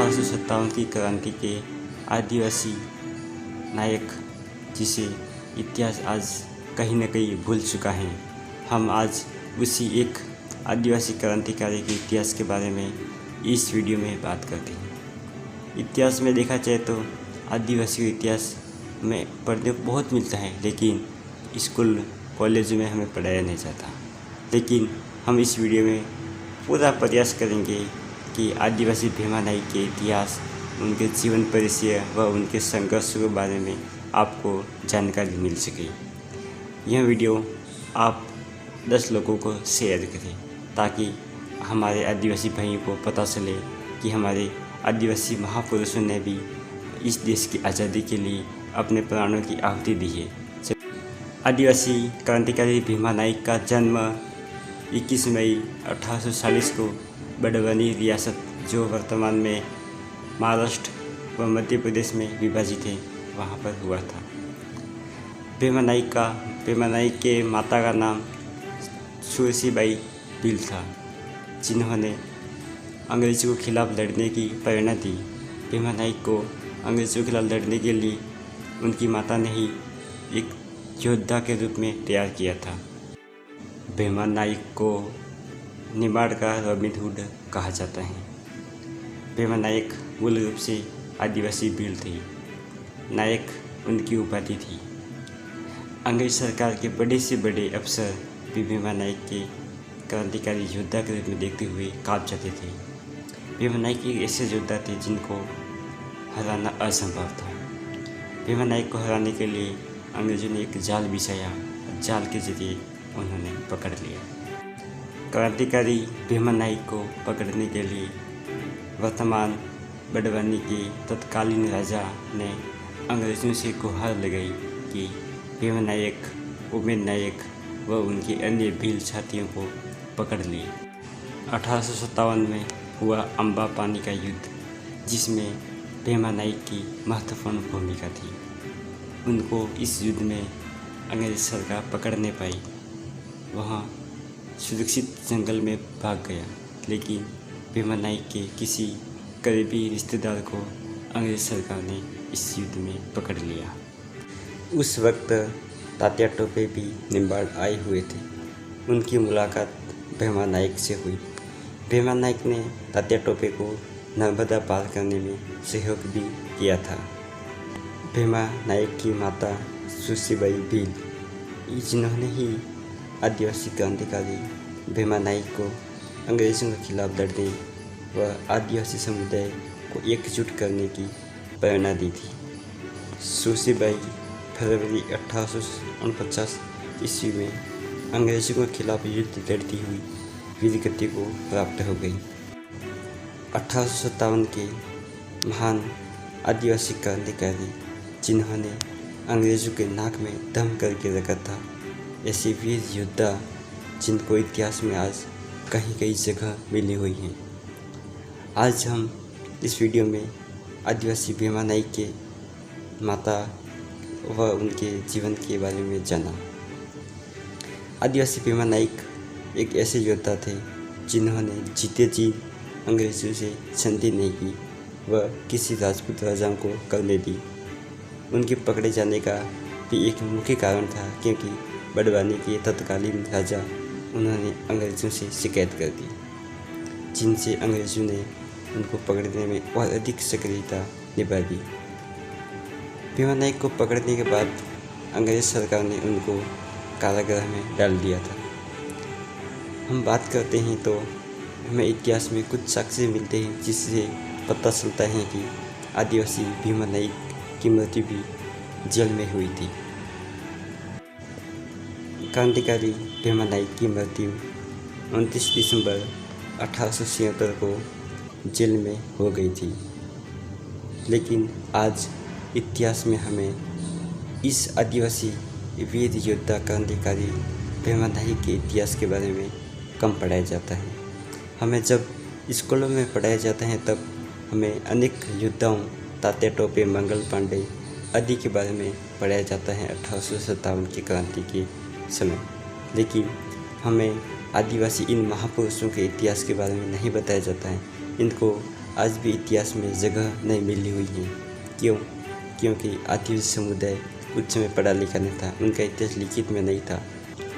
1857 की क्रांति के आदिवासी नायक जिसे इतिहास आज कहीं न कहीं भूल चुका है। हम आज उसी एक आदिवासी क्रांतिकारी के इतिहास के बारे में इस वीडियो में बात करते हैं। इतिहास में देखा जाए तो आदिवासी इतिहास में पढ़ने को बहुत मिलता है, लेकिन स्कूल कॉलेज में हमें पढ़ाया नहीं जाता। लेकिन हम इस वीडियो में पूरा प्रयास करेंगे कि आदिवासी भीमा नाइक के इतिहास, उनके जीवन परिचय व उनके संघर्ष के बारे में आपको जानकारी मिल सके। यह वीडियो आप 10 लोगों को शेयर करें ताकि हमारे आदिवासी भाइयों को पता चले कि हमारे आदिवासी महापुरुषों ने भी इस देश की आज़ादी के लिए अपने प्राणों की आहुति दी है। आदिवासी क्रांतिकारी भीमा नाइक का जन्म 21 मई 1840 को बड़वानी रियासत, जो वर्तमान में महाराष्ट्र व मध्य प्रदेश में विभाजित है, वहाँ पर हुआ था। भीमा नाइक के माता का नाम सूरसीबाई भील था, जिन्होंने अंग्रेज़ों के खिलाफ लड़ने की प्रेरणा दी। भीमा नाइक को अंग्रेज़ों के खिलाफ लड़ने के लिए उनकी माता ने ही एक योद्धा के रूप में तैयार किया था। भीमा नाइक को निमाड़ का रॉबिन हुड कहा जाता है। भीमा नाइक मूल रूप से आदिवासी भील थे। नायक उनकी उपाधि थी। अंग्रेज सरकार के बड़े से बड़े अफसर भी भीमा नाइक के क्रांतिकारी योद्धा के रूप में देखते हुए काँप जाते थे। भीमा नाइक एक ऐसे योद्धा थे जिनको हराना असंभव था। भीमा नाइक को हराने के लिए अंग्रेजों ने एक जाल बिछाया। जाल के जरिए उन्होंने पकड़ लिया। क्रांतिकारी भीमा नाइक को पकड़ने के लिए वर्तमान बड़वानी के तत्कालीन राजा ने अंग्रेज़ों से गुहार लगाई कि भीमा नाइक, उमेद नाइक व उनके अन्य भील साथियों को पकड़ लिए। 1857 में हुआ अम्बा पानी का युद्ध, जिसमें भीमा नाइक की महत्वपूर्ण भूमिका थी। उनको इस युद्ध में अंग्रेज सरकार पकड़ नहीं पाई। वहाँ सुरक्षित जंगल में भाग गया, लेकिन भीमा नाइक के किसी करीबी रिश्तेदार को अंग्रेज सरकार ने इस युद्ध में पकड़ लिया। उस वक्त तात्या टोपे भी निम्बाड़ आए हुए थे। उनकी मुलाकात भीमा नाइक से हुई। भीमा नाइक ने तात्या टोपे को नर्मदा पार करने में सहयोग भी किया था। भीमा नाइक की माता सूरसीबाई भील, जिन्होंने ही आदिवासी क्रांतिकारी भीमा नाइक को अंग्रेज़ों के खिलाफ लड़ने व आदिवासी समुदाय को एकजुट करने की प्रेरणा दी थी। सूरसीबाई फरवरी 1849 ईस्वी में अंग्रेज़ों के खिलाफ युद्ध लड़ती हुई वीरगति को प्राप्त हो गई। 1857 के महान आदिवासी क्रांतिकारी, जिन्होंने अंग्रेज़ों के नाक में दम करके रखा था, ऐसे वीर योद्धा जिनको इतिहास में आज कहीं कहीं जगह मिली हुई हैं। आज हम इस वीडियो में आदिवासी भीमा नाइक के माता व उनके जीवन के बारे में जाना। आदिवासी भीमा नाइक एक ऐसे योद्धा थे जिन्होंने जीते जी अंग्रेज़ों से संधि नहीं की व किसी राजपूत राजाओं को करने दी। उनके पकड़े जाने का भी एक मुख्य कारण था, क्योंकि बड़वानी के तत्कालीन राजा उन्होंने अंग्रेज़ों से शिकायत कर दी, जिनसे अंग्रेज़ों ने उनको पकड़ने में और अधिक सक्रियता निभा दी। भीमा नाइक को पकड़ने के बाद अंग्रेज़ सरकार ने उनको कारागृह में डाल दिया था। हम बात करते हैं तो हमें इतिहास में कुछ साक्ष्य मिलते हैं, जिससे पता चलता है कि आदिवासी भीमा नाइक की मृत्यु भी जेल में हुई थी। क्रांतिकारी भीमा नाइक की मृत्यु 29 दिसंबर 1876 को जेल में हो गई थी। लेकिन आज इतिहास में हमें इस आदिवासी वीर योद्धा क्रांतिकारी भीमा नाइक के इतिहास के बारे में कम पढ़ाया जाता है। हमें जब स्कूलों में पढ़ाया जाता है तब हमें अनेक योद्धाओं, तात्या टोपे, मंगल पांडे आदि के बारे में पढ़ाया जाता है 1857 की क्रांति के समय। लेकिन हमें आदिवासी इन महापुरुषों के इतिहास के बारे में नहीं बताया जाता है। इनको आज भी इतिहास में जगह नहीं मिली हुई है। क्यों? क्योंकि आदिवासी समुदाय उच्च में पढ़ा लिखा नहीं था, उनका इतिहास लिखित में नहीं था।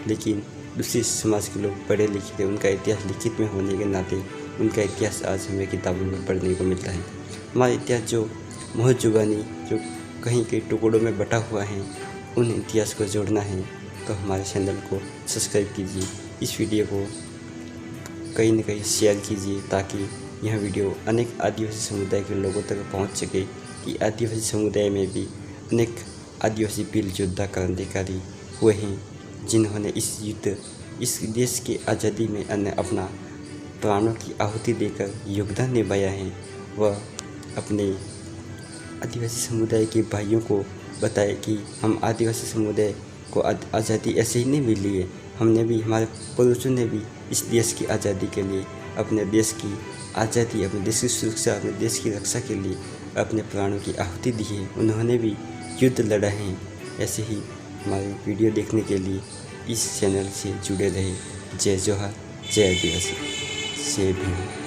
लेकिन दूसरे समाज के लोग पढ़े लिखे थे, उनका इतिहास लिखित में होने के नाते उनका इतिहास आज हमें किताबों में पढ़ने को मिलता है। हमारा इतिहास जो महजुबानी जो कहीं के टुकड़ों में बटा हुआ है, उन इतिहास को जोड़ना है तो हमारे चैनल को सब्सक्राइब कीजिए, इस वीडियो को कहीं न कहीं शेयर कीजिए ताकि यह वीडियो अनेक आदिवासी समुदाय के लोगों तक पहुंच सके कि आदिवासी समुदाय में भी अनेक आदिवासी वीर योद्धा क्रांतिकारी हुए हैं, जिन्होंने इस देश की आज़ादी में अपना प्राणों की आहुति देकर योगदान निभाया है। वह अपने आदिवासी समुदाय के भाइयों को बताए कि हम आदिवासी समुदाय को आज़ादी ऐसे ही नहीं मिली है, हमने भी, हमारे पूर्वजों ने भी इस देश की आज़ादी के लिए, अपने देश की आज़ादी, अपने देश की सुरक्षा, अपने देश की रक्षा के लिए अपने प्राणों की आहुति दी है। उन्होंने भी युद्ध लड़ा है। ऐसे ही हमारे वीडियो देखने के लिए इस चैनल से जुड़े रहे। जय जोहार, जय आदिवासी, जय भीम।